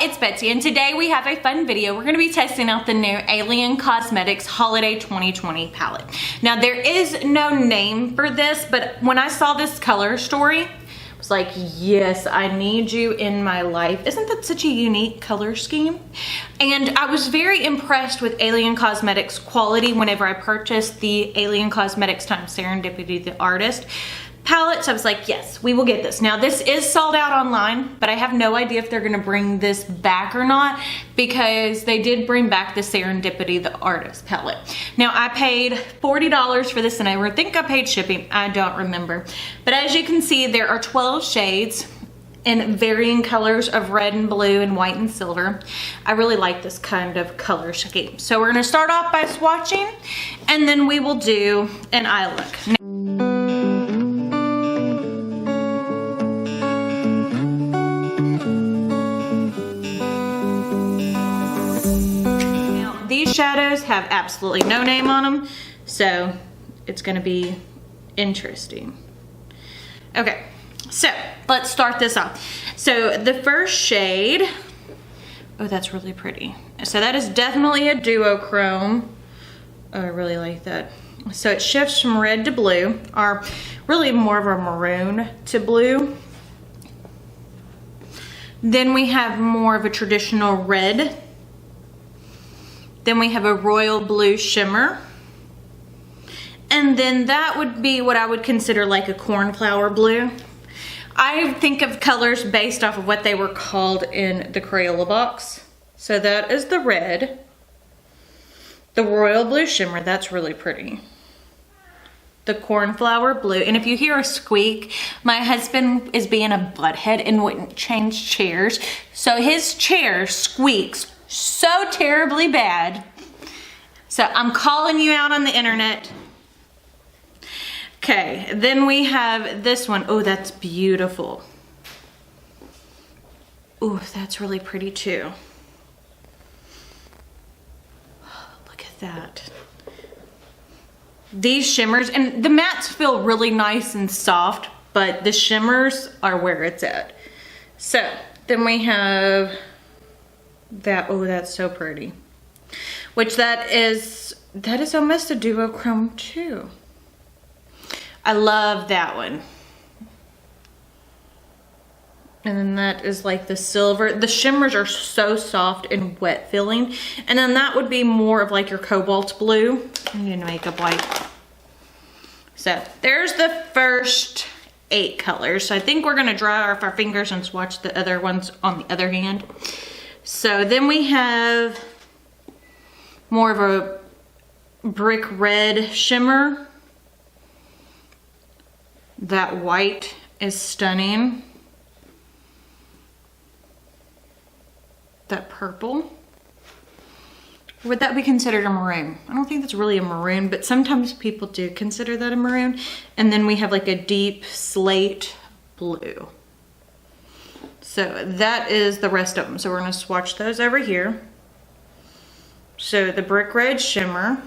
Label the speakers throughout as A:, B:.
A: it's Betsy, and today we have a fun video. We're going to be testing out the new Alien Cosmetics Holiday 2020 palette. Now, there is no name for this, but when I saw this color story, I was like, yes, I need you in my life. Isn't that such a unique color scheme? And I was very impressed with Alien Cosmetics quality whenever I purchased the Alien Cosmetics times Serendipity the Artist palette. So I was like, yes, we will get this. Now, this is sold out online, but I have no idea if they're gonna bring this back or not, because they did bring back the Serendipity the Artist palette. Now, I paid $40 for this, and I think I paid shipping. I don't remember. But as you can see, there are 12 shades in varying colors of red and blue and white and silver. I really like this kind of color scheme. So we're gonna start off by swatching, and then we will do an eye look. These shadows have absolutely no name on them, so it's gonna be interesting. Okay, so let's start this off. So the first shade, oh, that's really pretty. So that is definitely a duochrome. Oh, I really like that. So it shifts from red to blue, or really more of a maroon to blue. Then we have more of a traditional red. Then we have a royal blue shimmer. And then that would be what I would consider like a cornflower blue. I think of colors based off of what they were called in the Crayola box. So that is the red. The royal blue shimmer, that's really pretty. The cornflower blue, and if you hear a squeak, my husband is being a butthead and wouldn't change chairs. So his chair squeaks so terribly bad. So I'm calling you out on the internet. Okay, then we have this one. Oh, that's beautiful. Oh, that's really pretty too. Look at that. These shimmers, and the mattes feel really nice and soft, but the shimmers are where it's at. So then we have that. Oh, that's so pretty. Which that is almost a duochrome too. I love that one. And then that is like the silver. The shimmers are so soft and wet feeling. And then that would be more of like your cobalt blue. I'm gonna makeup wipe. So there's the first 8 colors. So I think we're gonna dry off our fingers and swatch the other ones on the other hand. So then we have more of a brick red shimmer. That white is stunning. That purple. Would that be considered a maroon? I don't think that's really a maroon, but sometimes people do consider that a maroon. And then we have like a deep slate blue. So that is the rest of them. So we're gonna swatch those over here. So the brick red shimmer,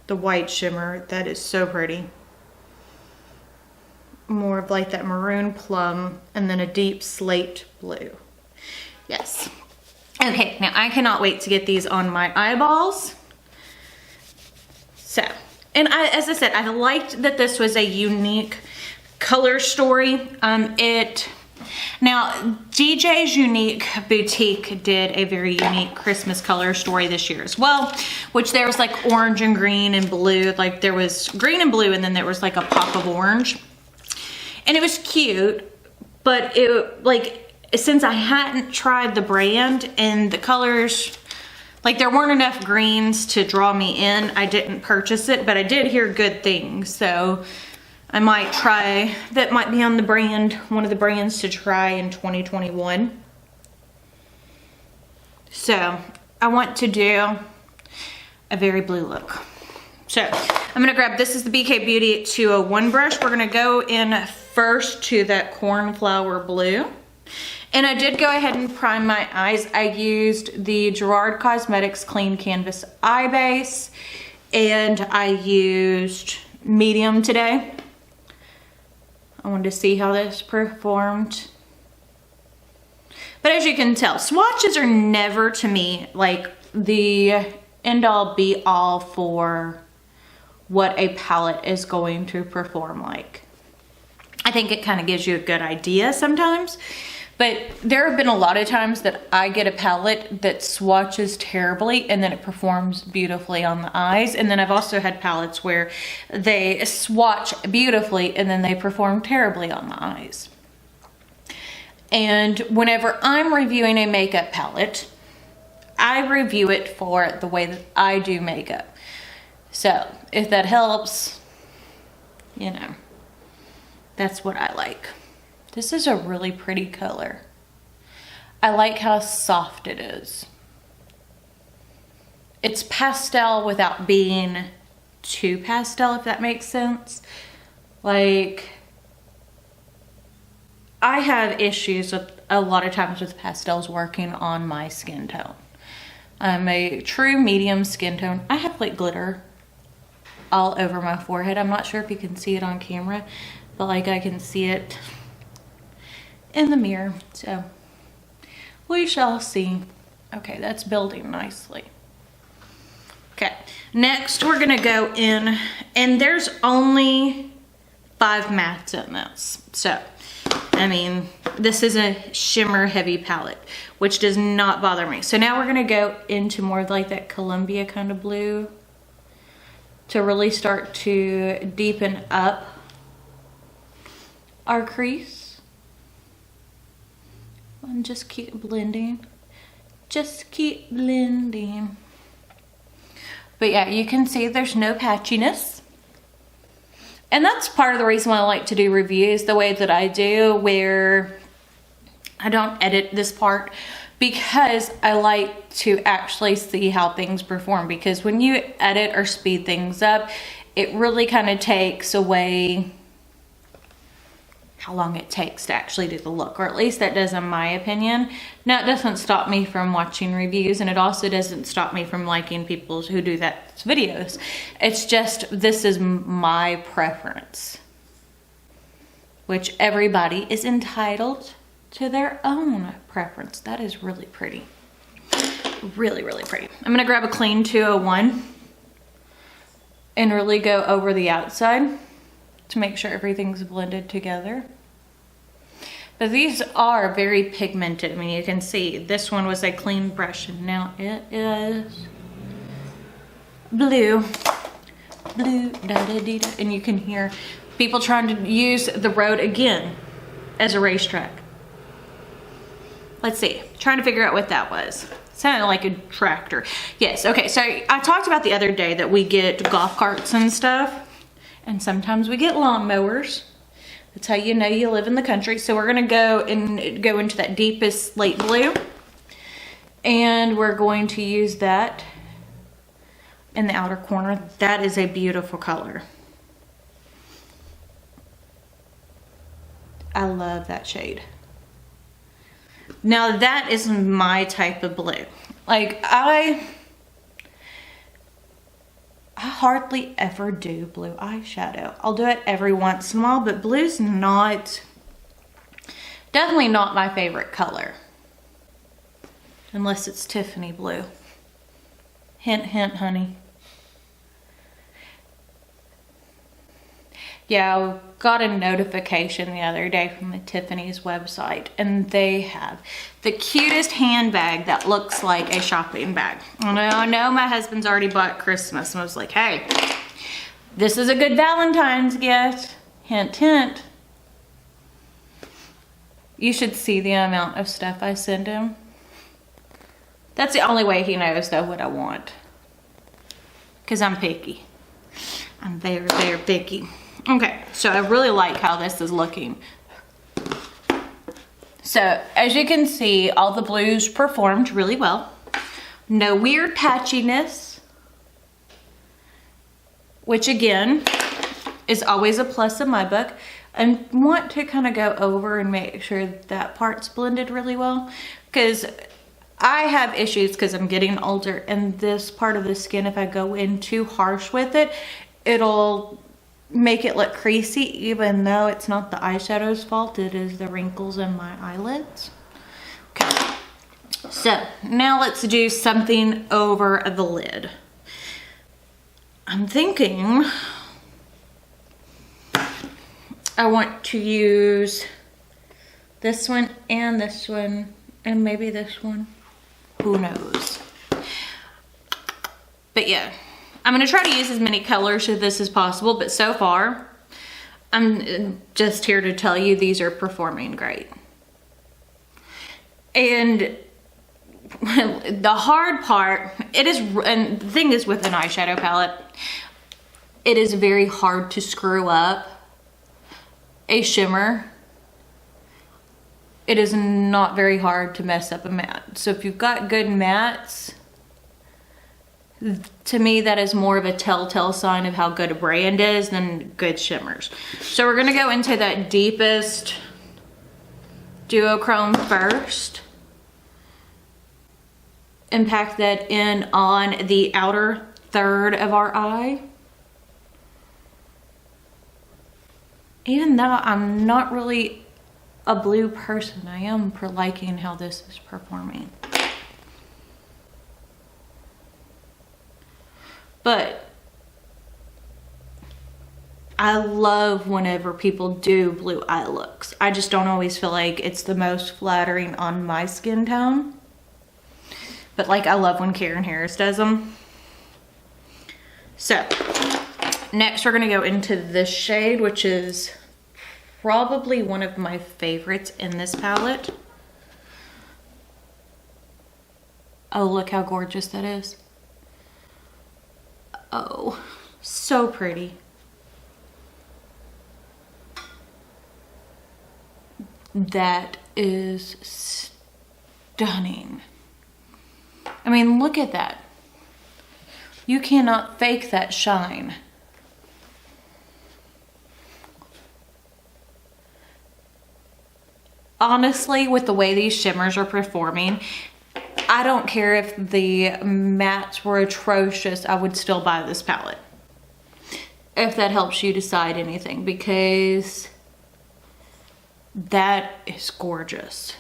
A: the white shimmer, that is so pretty. More of like that maroon plum, and then a deep slate blue. Yes. Okay, now I cannot wait to get these on my eyeballs. So, and as I said, I liked that this was a unique color story. Now DJ's Unique Boutique did a very unique Christmas color story this year as well, which there was like orange and green and blue. Like there was green and blue, and then there was like a pop of orange. And it was cute, but it, like, since I hadn't tried the brand and the colors, like there weren't enough greens to draw me in, I didn't purchase it, but I did hear good things. So I might try, that might be on the brand, one of the brands to try in 2021. So I want to do a very blue look. So I'm gonna grab, this is the BK Beauty 201 brush. We're gonna go in first to that cornflower blue. And I did go ahead and prime my eyes. I used the Gerard Cosmetics Clean Canvas Eye Base, and I used medium today. I wanted to see how this performed. But as you can tell, swatches are never to me like the end all be all for what a palette is going to perform like. I think it kind of gives you a good idea sometimes, but there have been a lot of times that I get a palette that swatches terribly and then it performs beautifully on the eyes. And then I've also had palettes where they swatch beautifully and then they perform terribly on the eyes. And whenever I'm reviewing a makeup palette, I review it for the way that I do makeup. So if that helps, you know, that's what I like. This is a really pretty color. I like how soft it is. It's pastel without being too pastel, if that makes sense. Like, I have issues with a lot of times with pastels working on my skin tone. I'm a true medium skin tone. I have like glitter all over my forehead. I'm not sure if you can see it on camera, but like I can see it in the mirror, so we shall see. Okay, that's building nicely. Okay, next we're gonna go in, and there's only 5 mattes in this. So, I mean, this is a shimmer heavy palette, which does not bother me. So now we're gonna go into more of like that Columbia kind of blue to really start to deepen up our crease. And just keep blending. Just keep blending. But yeah, you can see there's no patchiness. And that's part of the reason why I like to do reviews the way that I do, where I don't edit this part, because I like to actually see how things perform. Because when you edit or speed things up, it really kind of takes away how long it takes to actually do the look, or at least that does in my opinion. Now, it doesn't stop me from watching reviews, and it also doesn't stop me from liking people who do that videos. It's just, this is my preference, which everybody is entitled to their own preference. That is really pretty. Really, really pretty. I'm gonna grab a clean 201 and really go over the outside to make sure everything's blended together. But these are very pigmented. I mean, you can see this one was a clean brush, and now it is blue. Blue, da da dee da. And you can hear people trying to use the road again as a racetrack. Let's see, trying to figure out what that was. Sounded like a tractor. Yes, okay, so I talked about the other day that we get golf carts and stuff. And sometimes we get lawnmowers. That's how you know you live in the country. So we're gonna go into that deepest slate blue. And we're going to use that in the outer corner. That is a beautiful color. I love that shade. Now that is my type of blue. Like, I hardly ever do blue eyeshadow. I'll do it every once in a while, but blue's definitely not my favorite color. Unless it's Tiffany blue. Hint, hint, honey. Yeah, I got a notification the other day from the Tiffany's website, and they have the cutest handbag that looks like a shopping bag. And I know my husband's already bought Christmas, and I was like, hey, this is a good Valentine's gift. Hint, hint. You should see the amount of stuff I send him. That's the only way he knows, though, what I want. Because I'm picky. I'm very, very picky. Okay, so I really like how this is looking. So, as you can see, all the blues performed really well. No weird patchiness, which again, is always a plus in my book. I want to kind of go over and make sure that part's blended really well, because I have issues because I'm getting older, and this part of the skin, if I go in too harsh with it, it'll make it look creasy, even though it's not the eyeshadow's fault. It is the wrinkles in my eyelids, Okay. So now let's do something over the lid. I'm thinking I want to use this one and maybe this one. Who knows? But yeah, I'm gonna try to use as many colors of this as possible, but so far, I'm just here to tell you these are performing great. And the hard part, and the thing is with an eyeshadow palette, it is very hard to screw up a shimmer. It is not very hard to mess up a matte. So if you've got good mattes, to me that is more of a telltale sign of how good a brand is than good shimmers. So we're gonna go into that deepest duochrome first and pack that in on the outer third of our eye. Even though I'm not really a blue person, I am liking how this is performing. But I love whenever people do blue eye looks. I just don't always feel like it's the most flattering on my skin tone. But like, I love when Karen Harris does them. So next we're gonna go into this shade, which is probably one of my favorites in this palette. Oh, look how gorgeous that is. Oh, so pretty. That is stunning. I mean, look at that. You cannot fake that shine. Honestly, with the way these shimmers are performing, I don't care if the mattes were atrocious, I would still buy this palette. If that helps you decide anything, because that is gorgeous.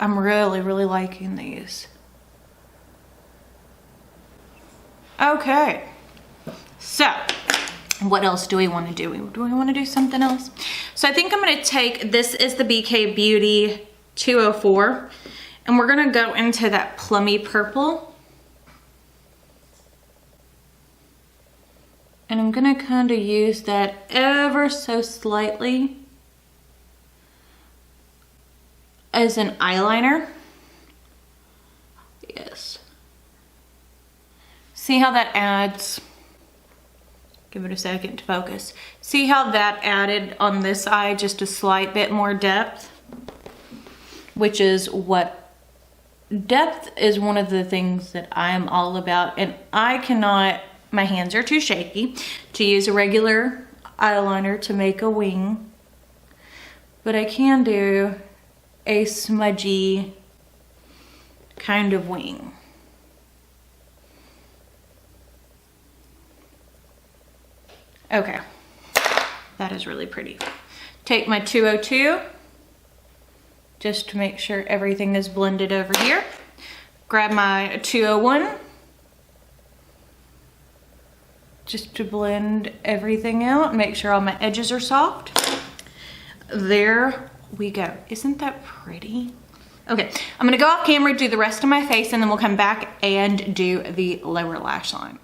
A: I'm really, really liking these. Okay, so what else do we want to do? Do we want to do something else? So I think I'm going to take, this is the BK Beauty 204, and we're going to go into that plummy purple. And I'm going to kind of use that ever so slightly as an eyeliner. Yes. See how that adds? Give it a second to focus. See how that added on this eye just a slight bit more depth? Which is what, depth is one of the things that I am all about, and I cannot, my hands are too shaky to use a regular eyeliner to make a wing, but I can do a smudgy kind of wing. Okay, that is really pretty. Take my 202 just to make sure everything is blended over here. Grab my 201 just to blend everything out, make sure all my edges are soft. There we go. Isn't that pretty? Okay, I'm gonna go off camera, do the rest of my face, and then we'll come back and do the lower lash line.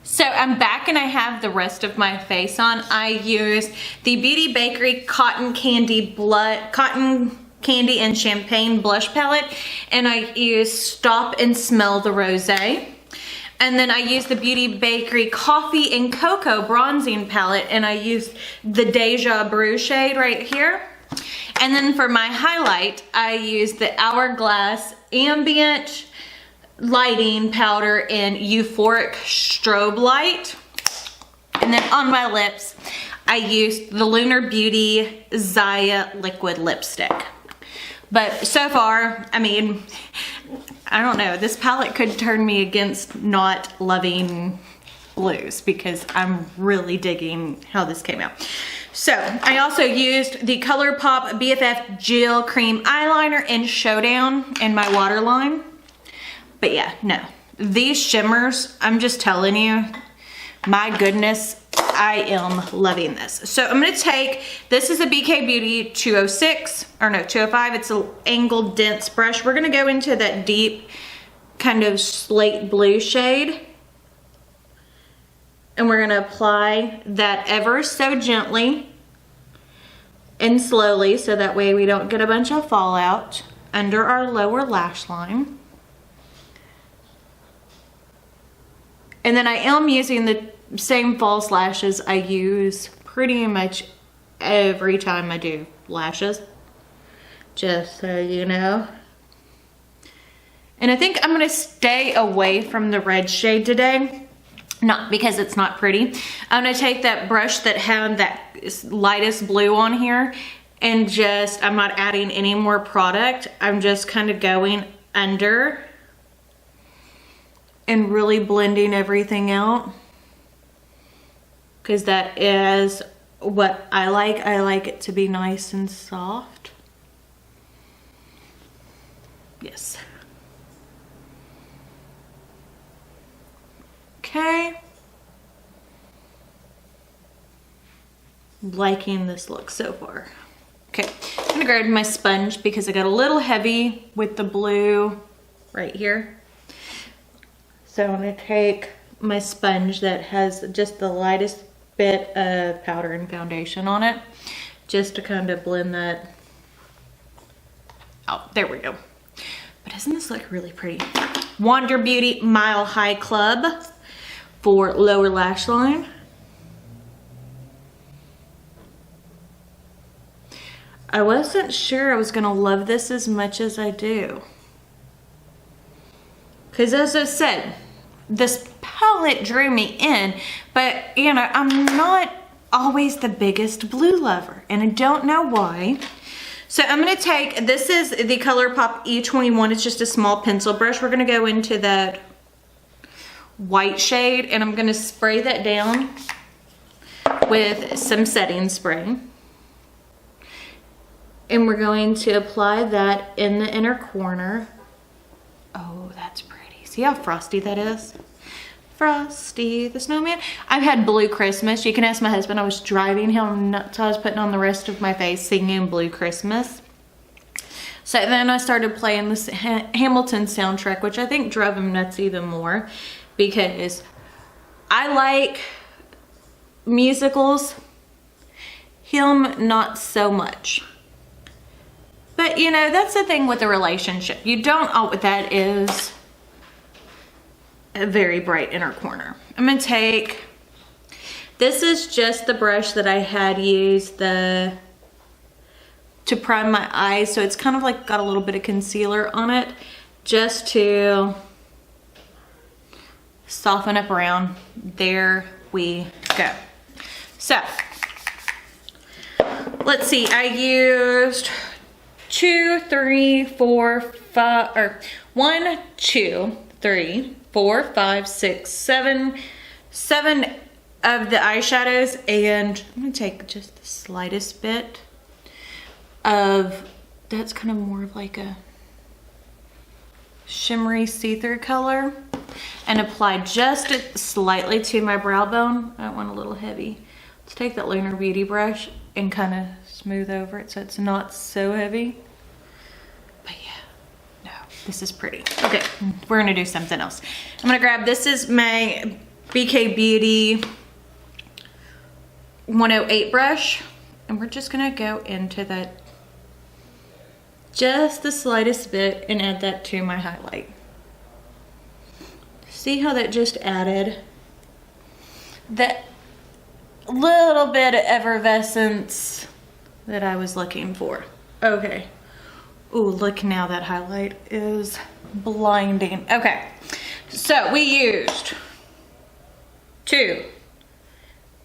A: So I'm back and I have the rest of my face on. I use the Beauty Bakery Cotton Candy and Champagne Blush Palette, and I use Stop and Smell the Rosé. And then I use the Beauty Bakery Coffee and Cocoa Bronzing Palette, and I use the Deja Brew shade right here. And then for my highlight, I use the Hourglass Ambient Lighting Powder in Euphoric Strobe Light. And then on my lips, I used the Lunar Beauty Zaya Liquid Lipstick. But so far, I mean, I don't know, this palette could turn me against not loving blues, because I'm really digging how this came out. So I also used the ColourPop BFF Gel Cream Eyeliner in Showdown in my waterline. But yeah, no. These shimmers, I'm just telling you, my goodness, I am loving this. So I'm gonna take, this is a BK Beauty 206, or no, 205. It's an angled dense brush. We're gonna go into that deep kind of slate blue shade. And we're gonna apply that ever so gently and slowly, so that way we don't get a bunch of fallout under our lower lash line. And then I am using the same false lashes I use pretty much every time I do lashes, just so you know. And I think I'm gonna stay away from the red shade today. Not because it's not pretty. I'm gonna take that brush that had that lightest blue on here and just, I'm not adding any more product. I'm just kind of going under and really blending everything out. Because that is what I like. I like it to be nice and soft. Yes. Okay. Liking this look so far. Okay, I'm gonna grab my sponge because I got a little heavy with the blue right here. So I'm gonna take my sponge that has just the lightest bit of powder and foundation on it, just to kind of blend that. Oh, there we go. But doesn't this look really pretty? Wander Beauty Mile High Club for lower lash line. I wasn't sure I was gonna love this as much as I do. Because as I said, this palette drew me in, but you know, I'm not always the biggest blue lover, and I don't know why. So I'm gonna take, this is the ColourPop E21, it's just a small pencil brush. We're gonna go into that white shade, and I'm gonna spray that down with some setting spray. And we're going to apply that in the inner corner. Oh, that's pretty. See how frosty that is? Frosty the Snowman. I've had Blue Christmas. You can ask my husband. I was driving him nuts. I was putting on the rest of my face singing Blue Christmas. So then I started playing this Hamilton soundtrack, which I think drove him nuts even more, because I like musicals, him not so much. But you know, that's the thing with a relationship. You don't, oh, that is a very bright inner corner. I'm gonna take, this is just the brush that I had used to prime my eyes. So it's kind of like got a little bit of concealer on it, just to soften up around. There we go. So let's see, I used 2, 3, 4, 5, or 1, 2, 3, 4, 5, 6, 7 of the eyeshadows, and I'm gonna take just the slightest bit of, that's kind of more of like a shimmery see-through color, and apply just slightly to my brow bone. I want a little heavy. Let's take that Lunar Beauty brush and kind of smooth over it so it's not so heavy. But yeah, no, this is pretty. Okay, we're gonna do something else. I'm gonna grab, this is my BK Beauty 108 brush, and we're just gonna go into that, just the slightest bit, and add that to my highlight. See how that just added that little bit of effervescence that I was looking for. Okay. Ooh, look now, that highlight is blinding. Okay, so we used 2,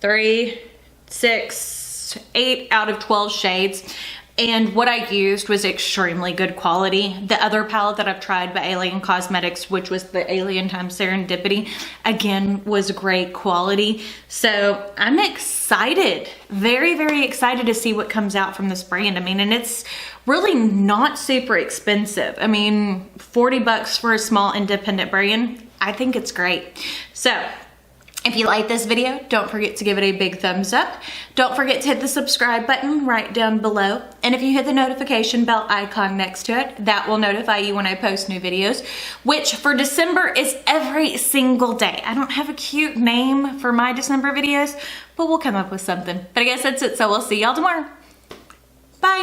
A: 3, 6, 8 out of 12 shades And what I used was extremely good quality. The other palette that I've tried by Alien Cosmetics, which was the Alien times Serendipity, again, was great quality. So I'm excited, very, very excited to see what comes out from this brand. I mean, and it's really not super expensive. I mean, 40 bucks for a small independent brand. I think it's great. So if you like this video, don't forget to give it a big thumbs up. Don't forget to hit the subscribe button right down below. And if you hit the notification bell icon next to it, that will notify you when I post new videos, which for December is every single day. I don't have a cute name for my December videos, but we'll come up with something. But I guess that's it, so we'll see y'all tomorrow. Bye.